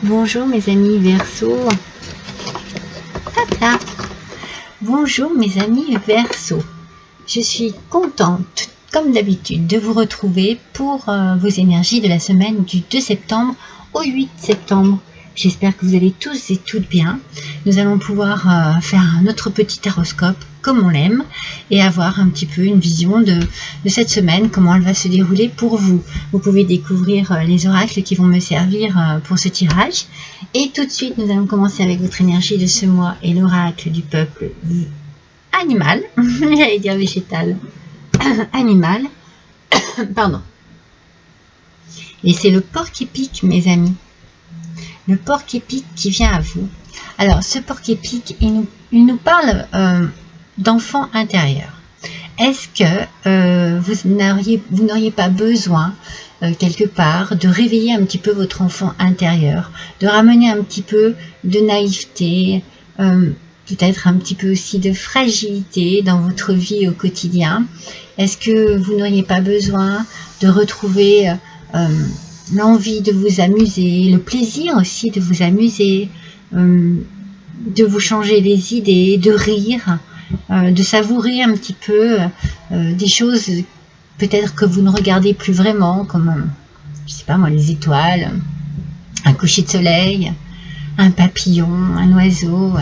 Bonjour mes amis Verseau. Tata. Bonjour mes amis Verseau. Je suis contente, comme d'habitude, de vous retrouver pour vos énergies de la semaine du 2 septembre au 8 septembre. J'espère que vous allez tous et toutes bien. Nous allons pouvoir faire notre petit horoscope comme on l'aime et avoir un petit peu une vision de cette semaine, comment elle va se dérouler pour vous. Vous pouvez découvrir les oracles qui vont me servir pour ce tirage. Et tout de suite, nous allons commencer avec votre énergie de ce mois et l'oracle du peuple animal, j'allais dire végétal, animal, pardon. Et c'est le porc-épic, mes amis. Le porc-épic qui vient à vous. Alors, ce porc-épic, il nous parle d'enfant intérieur. Est-ce que vous n'auriez pas besoin, quelque part, de réveiller un petit peu votre enfant intérieur, de ramener un petit peu de naïveté, peut-être un petit peu aussi de fragilité dans votre vie au quotidien? Est-ce que vous n'auriez pas besoin de retrouver l'envie de vous amuser, le plaisir aussi de vous amuser, de vous changer les idées, de rire, de savourer un petit peu des choses peut-être que vous ne regardez plus vraiment, comme, je sais pas moi, les étoiles, un coucher de soleil, un papillon, un oiseau,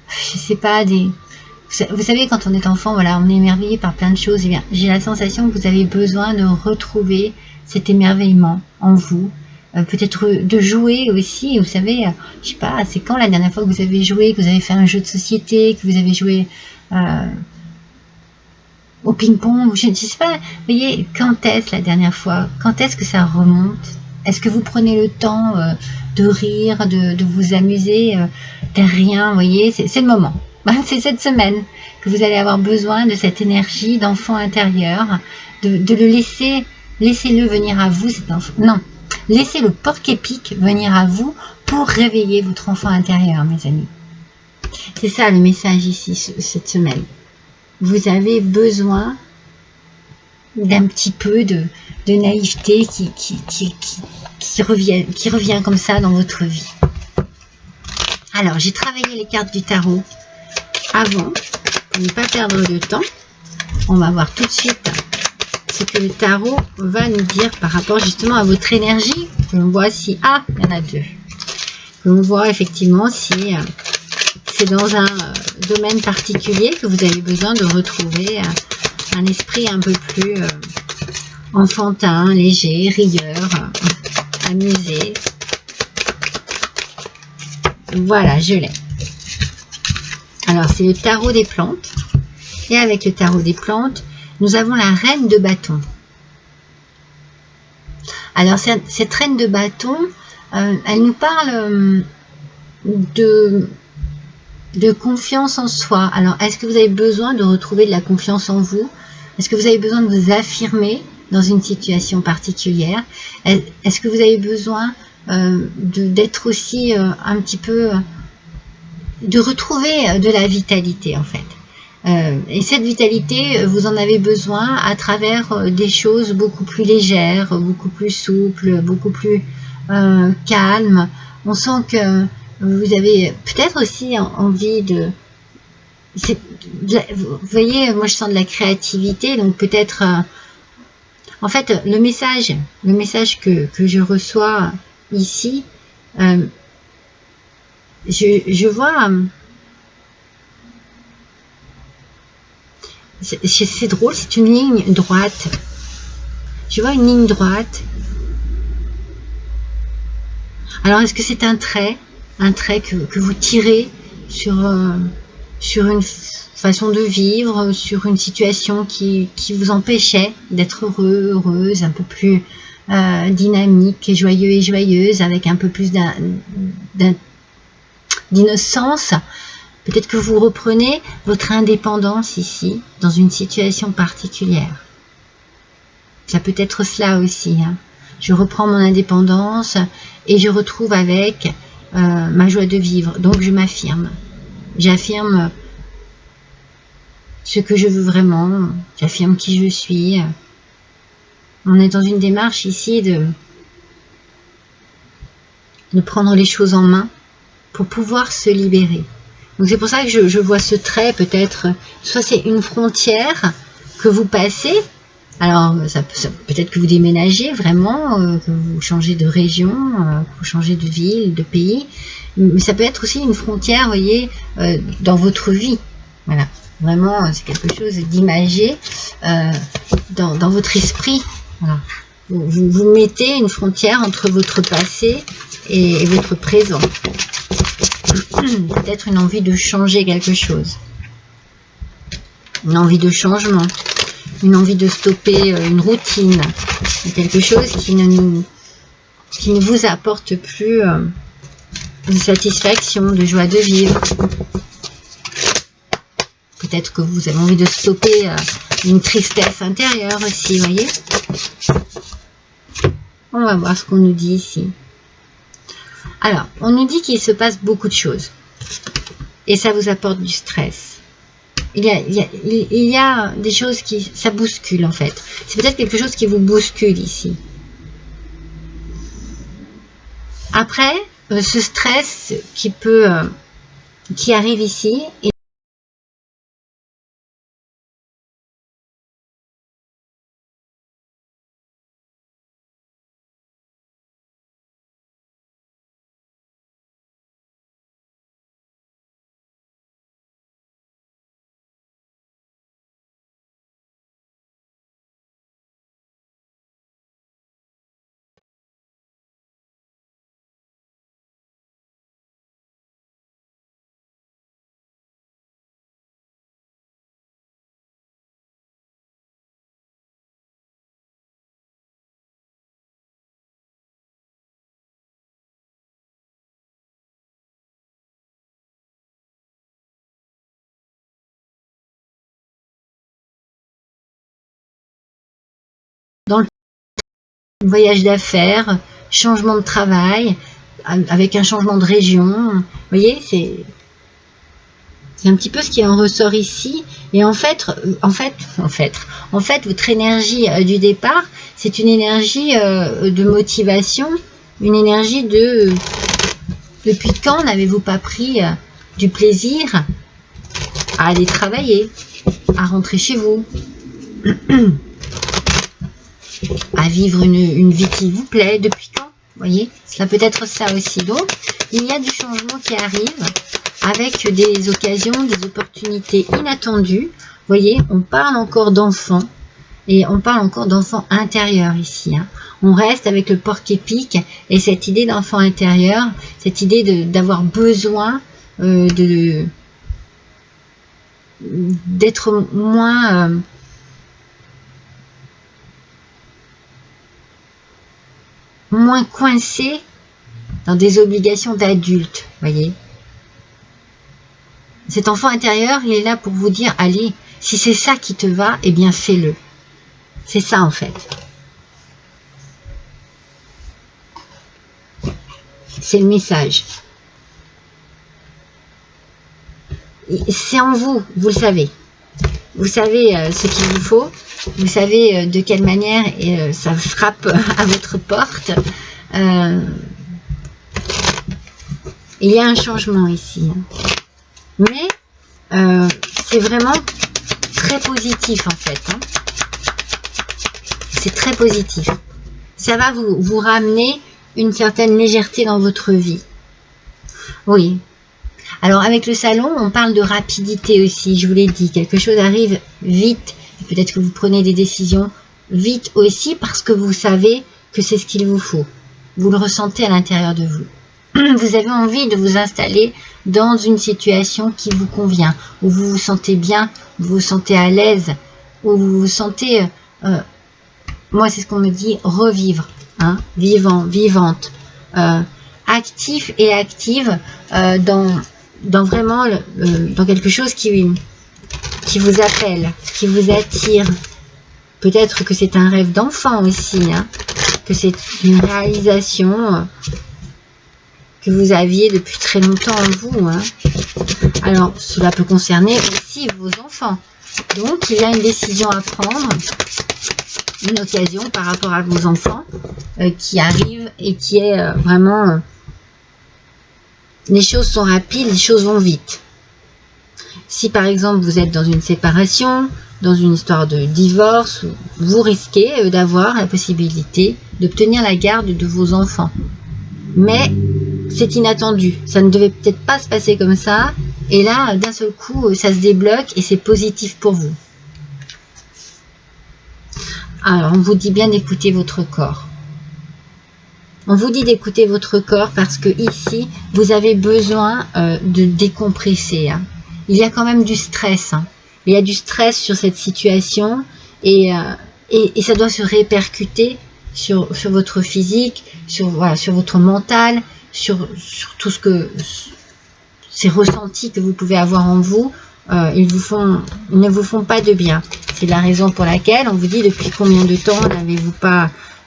je sais pas, vous savez, quand on est enfant, voilà, on est émerveillé par plein de choses. Et bien, j'ai la sensation que vous avez besoin de retrouver cet émerveillement en vous. Peut-être de jouer aussi, vous savez, je sais pas, c'est quand la dernière fois que vous avez joué, que vous avez fait un jeu de société, que vous avez joué au ping-pong, je ne sais pas, vous voyez, quand est-ce la dernière fois? Quand est-ce que ça remonte? Est-ce que vous prenez le temps de rire, de vous amuser de rien, vous voyez, c'est le moment. C'est cette semaine que vous allez avoir besoin de cette énergie d'enfant intérieur, de le laissez-le venir à vous, cet enfant. Non, laissez le porc-épic venir à vous pour réveiller votre enfant intérieur, mes amis. C'est ça le message ici, cette semaine. Vous avez besoin d'un petit peu de naïveté qui revient comme ça dans votre vie. Alors, j'ai travaillé les cartes du tarot avant, pour ne pas perdre de temps. On va voir tout de suite ce que le tarot va nous dire par rapport justement à votre énergie. Que l'on voit si... Ah, il y en a deux. Que l'on voit effectivement si c'est dans un domaine particulier que vous avez besoin de retrouver un esprit un peu plus enfantin, léger, rieur, amusé. Voilà, je l'ai. Alors, c'est le tarot des plantes. Et avec le tarot des plantes, nous avons la reine de bâton. Alors, cette reine de bâton, elle nous parle de confiance en soi. Alors, est-ce que vous avez besoin de retrouver de la confiance en vous? Est-ce que vous avez besoin de vous affirmer dans une situation particulière? Est-ce que vous avez besoin d'être aussi un petit peu... de retrouver de la vitalité, en fait. Et cette vitalité, vous en avez besoin à travers des choses beaucoup plus légères, beaucoup plus souples, beaucoup plus calmes. On sent que vous avez peut-être aussi envie de... Vous voyez, moi je sens de la créativité, donc peut-être... en fait, le message que je reçois ici, je vois... c'est drôle, c'est une ligne droite. Je vois une ligne droite. Alors, est-ce que c'est un trait que vous tirez sur une façon de vivre, sur une situation qui vous empêchait d'être heureux, heureuse, un peu plus dynamique, joyeux et joyeuse, avec un peu plus d'innocence? Peut-être que vous reprenez votre indépendance ici, dans une situation particulière. Ça peut être cela aussi. Hein. Je reprends mon indépendance et je retrouve avec ma joie de vivre. Donc je m'affirme. J'affirme ce que je veux vraiment. J'affirme qui je suis. On est dans une démarche ici de prendre les choses en main pour pouvoir se libérer. Donc c'est pour ça que je vois ce trait peut-être, soit c'est une frontière que vous passez, alors peut-être que vous déménagez vraiment, que vous changez de région, que vous changez de ville, de pays, mais ça peut être aussi une frontière, vous voyez, dans votre vie. Voilà, vraiment c'est quelque chose d'imagé dans votre esprit. Voilà. Vous mettez une frontière entre votre passé et votre présent. Peut-être une envie de changer quelque chose, une envie de changement, une envie de stopper une routine, quelque chose qui ne vous apporte plus de satisfaction, de joie de vivre. Peut-être que vous avez envie de stopper une tristesse intérieure aussi, vous voyez. On va voir ce qu'on nous dit ici. Alors, on nous dit qu'il se passe beaucoup de choses. Et ça vous apporte du stress. Il y a des choses ça bouscule en fait. C'est peut-être quelque chose qui vous bouscule ici. Après, ce stress qui arrive ici, dans le voyage d'affaires, changement de travail, avec un changement de région, vous voyez, c'est un petit peu ce qui en ressort ici. Et en fait, votre énergie du départ, c'est une énergie de motivation, une énergie de depuis quand n'avez-vous pas pris du plaisir à aller travailler, à rentrer chez vous, à vivre une vie qui vous plaît, depuis quand? Vous voyez, cela peut être ça aussi. Donc, il y a du changement qui arrive avec des occasions, des opportunités inattendues. Vous voyez, on parle encore d'enfants et on parle encore d'enfants intérieurs ici. Hein. On reste avec le porc-épic et cette idée d'enfant intérieur, cette idée d'avoir besoin d'être moins coincé dans des obligations d'adulte, voyez. Cet enfant intérieur, il est là pour vous dire, allez, si c'est ça qui te va, eh bien fais-le. C'est ça en fait. C'est le message. C'est en vous, vous le savez. Vous savez ce qu'il vous faut. Vous savez de quelle manière ça frappe à votre porte. Il y a un changement ici. Mais c'est vraiment très positif en fait. Hein. C'est très positif. Ça va vous ramener une certaine légèreté dans votre vie. Oui. Alors avec le salon, on parle de rapidité aussi, je vous l'ai dit. Quelque chose arrive vite. Peut-être que vous prenez des décisions vite aussi parce que vous savez que c'est ce qu'il vous faut. Vous le ressentez à l'intérieur de vous. Vous avez envie de vous installer dans une situation qui vous convient, où vous vous sentez bien, vous vous sentez à l'aise, où vous vous sentez, moi c'est ce qu'on me dit, revivre, hein, vivant, vivante, actif et active dans vraiment dans quelque chose qui vous appelle, qui vous attire. Peut-être que c'est un rêve d'enfant aussi, hein, que c'est une réalisation que vous aviez depuis très longtemps en vous. Hein. Alors, cela peut concerner aussi vos enfants. Donc, il y a une décision à prendre, une occasion par rapport à vos enfants qui arrive et qui est vraiment les choses sont rapides, les choses vont vite. Si par exemple vous êtes dans une séparation, dans une histoire de divorce, vous risquez d'avoir la possibilité d'obtenir la garde de vos enfants. Mais c'est inattendu, ça ne devait peut-être pas se passer comme ça, et là d'un seul coup ça se débloque et c'est positif pour vous. Alors on vous dit bien d'écouter votre corps. On vous dit d'écouter votre corps parce que ici vous avez besoin de décompresser. Hein. Il y a quand même du stress. Hein. Il y a du stress sur cette situation et ça doit se répercuter sur votre physique, sur votre mental, sur tout ce que ces ressentis que vous pouvez avoir en vous. Ils ne vous font pas de bien. C'est la raison pour laquelle on vous dit depuis combien de temps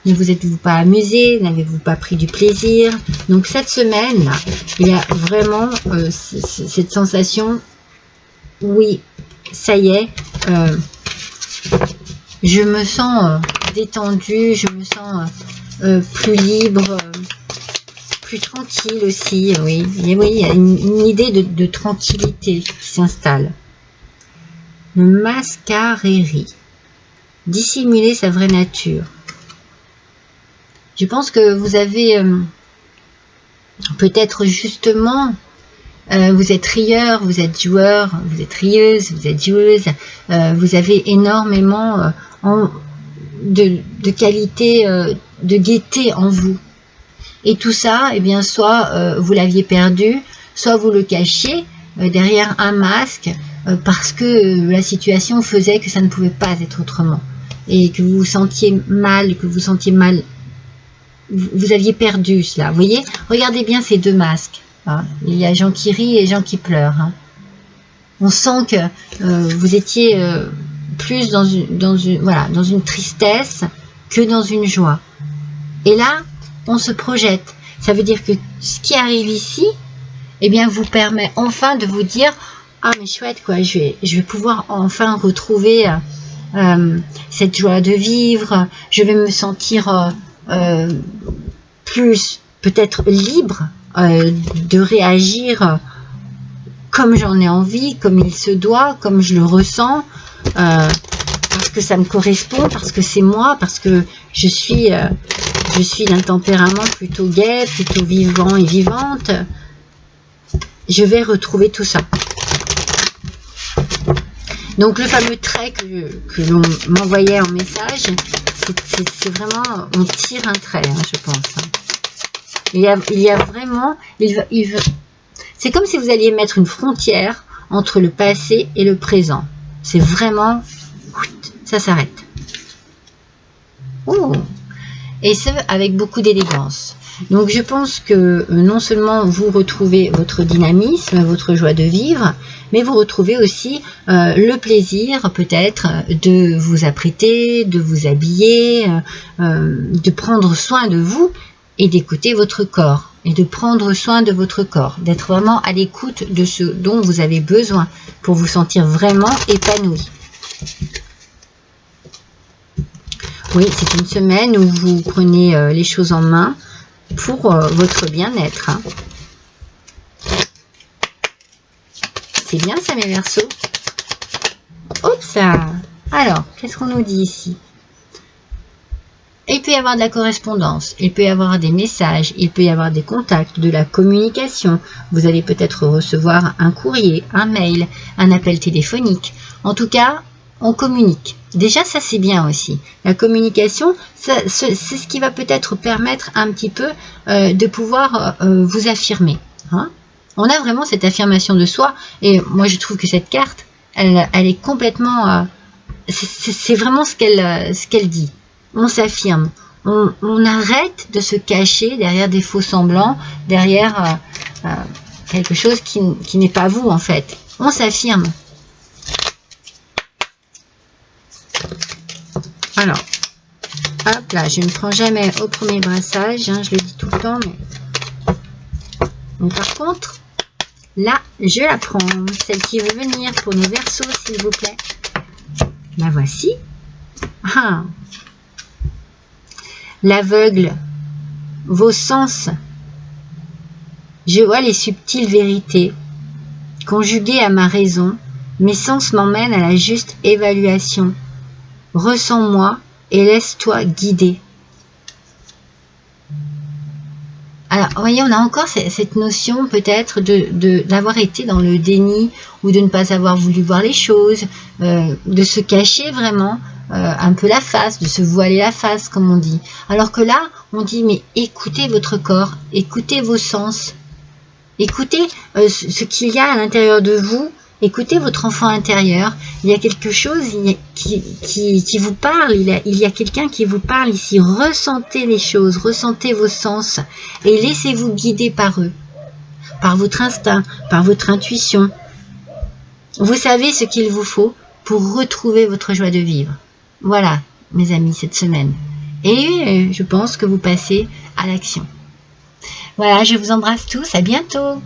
ne vous êtes-vous pas amusé, n'avez-vous pas pris du plaisir. Donc cette semaine, là, il y a vraiment cette sensation, oui, ça y est, je me sens détendue, je me sens plus libre, plus tranquille aussi, oui. Et oui, il y a une idée de tranquillité qui s'installe. Le mascarérie, dissimuler sa vraie nature. Je pense que vous avez peut-être justement, vous êtes rieur, vous êtes joueur, vous êtes rieuse, vous êtes joueuse, vous avez énormément de qualité, de gaieté en vous. Et tout ça, eh bien, soit vous l'aviez perdu, soit vous le cachiez derrière un masque parce que la situation faisait que ça ne pouvait pas être autrement. Et que vous vous sentiez mal, vous aviez perdu cela. Vous voyez, regardez bien ces deux masques. Hein. Il y a gens qui rient et gens qui pleurent. Hein. On sent que vous étiez plus dans une tristesse que dans une joie. Et là, on se projette. Ça veut dire que ce qui arrive ici, eh bien, vous permet enfin de vous dire « Ah, mais chouette, quoi, je vais pouvoir enfin retrouver cette joie de vivre. Je vais me sentir plus, peut-être libre de réagir comme j'en ai envie, comme il se doit, comme je le ressens, parce que ça me correspond, parce que c'est moi, parce que je suis d'un tempérament plutôt gai, plutôt vivant et vivante. Je vais retrouver tout ça. » Donc le fameux trait que l'on m'envoyait en message, c'est vraiment, on tire un trait, hein, je pense. Hein. Il y a vraiment, c'est comme si vous alliez mettre une frontière entre le passé et le présent. C'est vraiment, ça s'arrête. Oh. Et ce, avec beaucoup d'élégance. Donc je pense que non seulement vous retrouvez votre dynamisme, votre joie de vivre, mais vous retrouvez aussi le plaisir peut-être de vous apprêter, de vous habiller, de prendre soin de vous et d'écouter votre corps. Et de prendre soin de votre corps, d'être vraiment à l'écoute de ce dont vous avez besoin pour vous sentir vraiment épanoui. Oui, c'est une semaine où vous prenez les choses en main pour votre bien-être. Hein. C'est bien ça, mes Verseaux. Hop ça. Alors, qu'est-ce qu'on nous dit ici? Il peut y avoir de la correspondance, il peut y avoir des messages, il peut y avoir des contacts, de la communication. Vous allez peut-être recevoir un courrier, un mail, un appel téléphonique. En tout cas, on communique. Déjà, ça c'est bien aussi. La communication, c'est ce qui va peut-être permettre un petit peu de pouvoir vous affirmer. Hein. On a vraiment cette affirmation de soi. Et moi, je trouve que cette carte, elle est complètement... c'est vraiment ce qu'elle dit. On s'affirme. On arrête de se cacher derrière des faux semblants, derrière quelque chose qui n'est pas vous en fait. On s'affirme. Alors, hop là, je ne prends jamais au premier brassage, hein, je le dis tout le temps, mais par contre, là, je la prends. Celle qui veut venir pour nos Verseaux, s'il vous plaît. La voici. Ah. L'aveugle, vos sens Je vois les subtiles vérités. Conjuguées à ma raison, mes sens m'emmènent à la juste évaluation. Ressens-moi et laisse-toi guider. Alors, vous voyez, on a encore cette notion peut-être d'avoir été dans le déni ou de ne pas avoir voulu voir les choses, de se cacher vraiment un peu la face, de se voiler la face, comme on dit. Alors que là, on dit, mais écoutez votre corps, écoutez vos sens, écoutez ce qu'il y a à l'intérieur de vous. Écoutez votre enfant intérieur, il y a quelque chose qui vous parle, il y a quelqu'un qui vous parle ici. Ressentez les choses, ressentez vos sens et laissez-vous guider par eux, par votre instinct, par votre intuition. Vous savez ce qu'il vous faut pour retrouver votre joie de vivre. Voilà, mes amis, cette semaine. Et je pense que vous passez à l'action. Voilà, je vous embrasse tous, à bientôt.